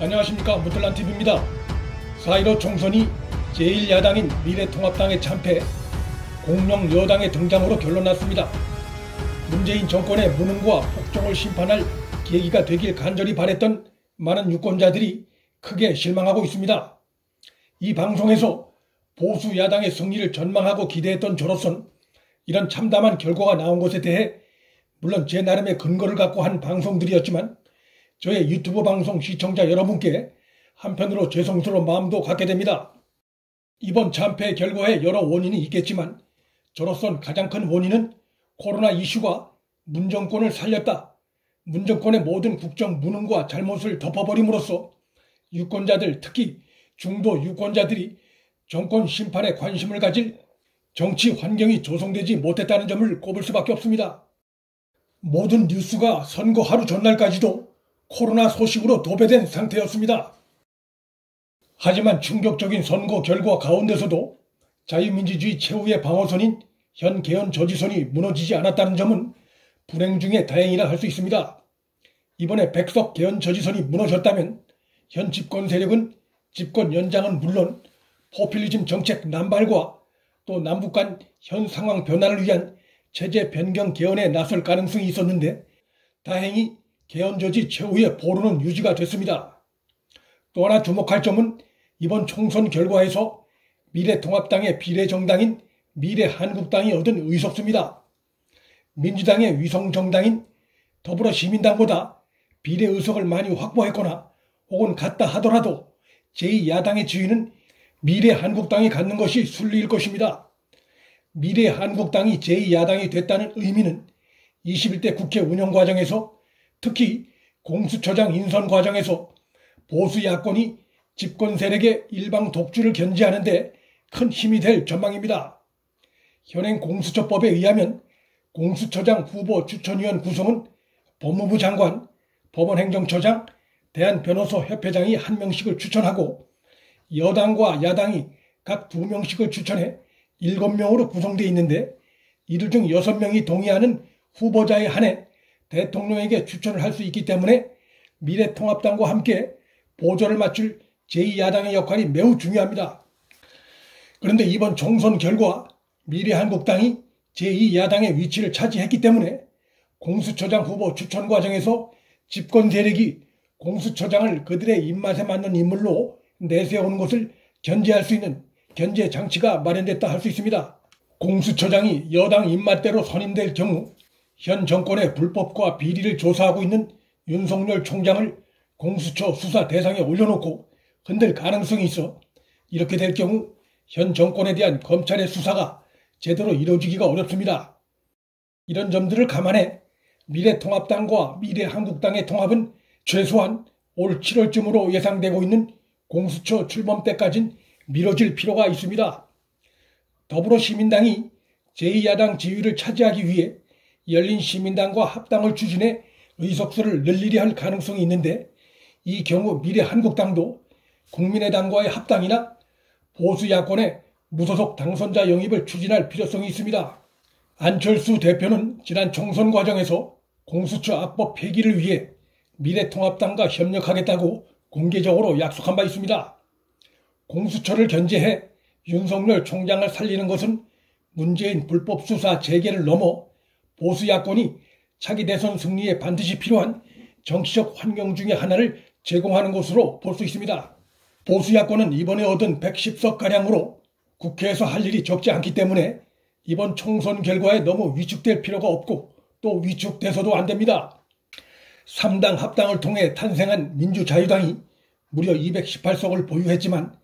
안녕하십니까, 무틀란TV입니다. 4.15 총선이 제1야당인 미래통합당의 참패, 공룡 여당의 등장으로 결론났습니다. 문재인 정권의 무능과 폭정을 심판할 계기가 되길 간절히 바랬던 많은 유권자들이 크게 실망하고 있습니다. 이 방송에서 보수 야당의 승리를 전망하고 기대했던 저로선 이런 참담한 결과가 나온 것에 대해 물론 제 나름의 근거를 갖고 한 방송들이었지만 저의 유튜브 방송 시청자 여러분께 한편으로 죄송스러운 마음도 갖게 됩니다. 이번 참패 결과에 여러 원인이 있겠지만 저로선 가장 큰 원인은 코로나 이슈가 문정권을 살렸다. 문정권의 모든 국정 무능과 잘못을 덮어버림으로써 유권자들, 특히 중도 유권자들이 정권 심판에 관심을 가질 정치 환경이 조성되지 못했다는 점을 꼽을 수밖에 없습니다. 모든 뉴스가 선거 하루 전날까지도 코로나 소식으로 도배된 상태였습니다. 하지만 충격적인 선거 결과 가운데서도 자유민주주의 최후의 방어선인 현 개헌 저지선이 무너지지 않았다는 점은 불행 중에 다행이라 할 수 있습니다. 이번에 백석 개헌 저지선이 무너졌다면 현 집권 세력은 집권 연장은 물론 포퓰리즘 정책 남발과 또 남북 간 현 상황 변화를 위한 체제 변경 개헌에 나설 가능성이 있었는데 다행히 개헌 저지 최후의 보루는 유지가 됐습니다. 또 하나 주목할 점은 이번 총선 결과에서 미래통합당의 비례정당인 미래한국당이 얻은 의석수입니다. 민주당의 위성정당인 더불어시민당보다 비례의석을 많이 확보했거나 혹은 갖다 하더라도 제2야당의 지위는 미래한국당이 갖는 것이 순리일 것입니다. 미래한국당이 제2야당이 됐다는 의미는 21대 국회 운영 과정에서 특히 공수처장 인선 과정에서 보수 야권이 집권 세력의 일방 독주를 견제하는 데 큰 힘이 될 전망입니다. 현행 공수처법에 의하면 공수처장 후보 추천위원 구성은 법무부 장관, 법원행정처장, 대한변호사협회장이 1명씩을 추천하고 여당과 야당이 각 2명씩을 추천해 7명으로 구성되어 있는데 이들 중 6명이 동의하는 후보자에 한해 대통령에게 추천을 할 수 있기 때문에 미래통합당과 함께 보조를 맞출 제2야당의 역할이 매우 중요합니다. 그런데 이번 총선 결과 미래한국당이 제2야당의 위치를 차지했기 때문에 공수처장 후보 추천 과정에서 집권 세력이 공수처장을 그들의 입맛에 맞는 인물로 내세우는 것을 견제할 수 있는 견제 장치가 마련됐다 할 수 있습니다. 공수처장이 여당 입맛대로 선임될 경우 현 정권의 불법과 비리를 조사하고 있는 윤석열 총장을 공수처 수사 대상에 올려놓고 흔들 가능성이 있어 이렇게 될 경우 현 정권에 대한 검찰의 수사가 제대로 이루어지기가 어렵습니다. 이런 점들을 감안해 미래통합당과 미래한국당의 통합은 최소한 올 7월쯤으로 예상되고 있는 공수처 출범 때까진 미뤄질 필요가 있습니다. 더불어시민당이 제2야당 지위를 차지하기 위해 열린시민당과 합당을 추진해 의석수를 늘리려 할 가능성이 있는데 이 경우 미래한국당도 국민의당과의 합당이나 보수 야권의 무소속 당선자 영입을 추진할 필요성이 있습니다. 안철수 대표는 지난 총선 과정에서 공수처 악법 폐기를 위해 미래통합당과 협력하겠다고 공개적으로 약속한 바 있습니다. 공수처를 견제해 윤석열 총장을 살리는 것은 문재인 불법 수사 재개를 넘어 보수 야권이 차기 대선 승리에 반드시 필요한 정치적 환경 중의 하나를 제공하는 것으로 볼 수 있습니다. 보수 야권은 이번에 얻은 110석가량으로 국회에서 할 일이 적지 않기 때문에 이번 총선 결과에 너무 위축될 필요가 없고 또 위축돼서도 안 됩니다. 3당 합당을 통해 탄생한 민주자유당이 무려 218석을 보유했지만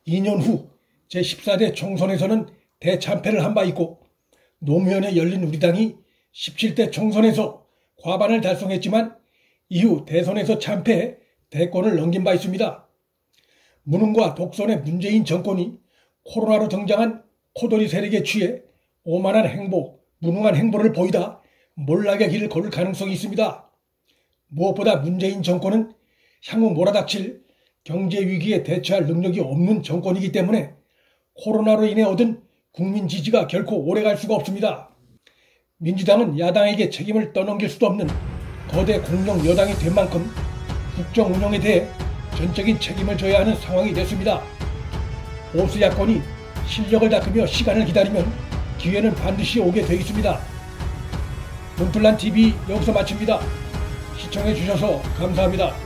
2년 후 제14대 총선에서는 대참패를 한 바 있고 노무현의 열린우리당이 17대 총선에서 과반을 달성했지만 이후 대선에서 참패해 대권을 넘긴 바 있습니다. 무능과 독선의 문재인 정권이 코로나로 등장한 코돌이 세력에 취해 오만한 행보, 무능한 행보를 보이다 몰락의 길을 걸을 가능성이 있습니다. 무엇보다 문재인 정권은 향후 몰아닥칠 경제위기에 대처할 능력이 없는 정권이기 때문에 코로나로 인해 얻은 국민 지지가 결코 오래갈 수가 없습니다. 민주당은 야당에게 책임을 떠넘길 수도 없는 거대 공룡 여당이 된 만큼 국정 운영에 대해 전적인 책임을 져야 하는 상황이 됐습니다. 보수 야권이 실력을 닦으며 시간을 기다리면 기회는 반드시 오게 돼 있습니다. 문플란TV 여기서 마칩니다. 시청해주셔서 감사합니다.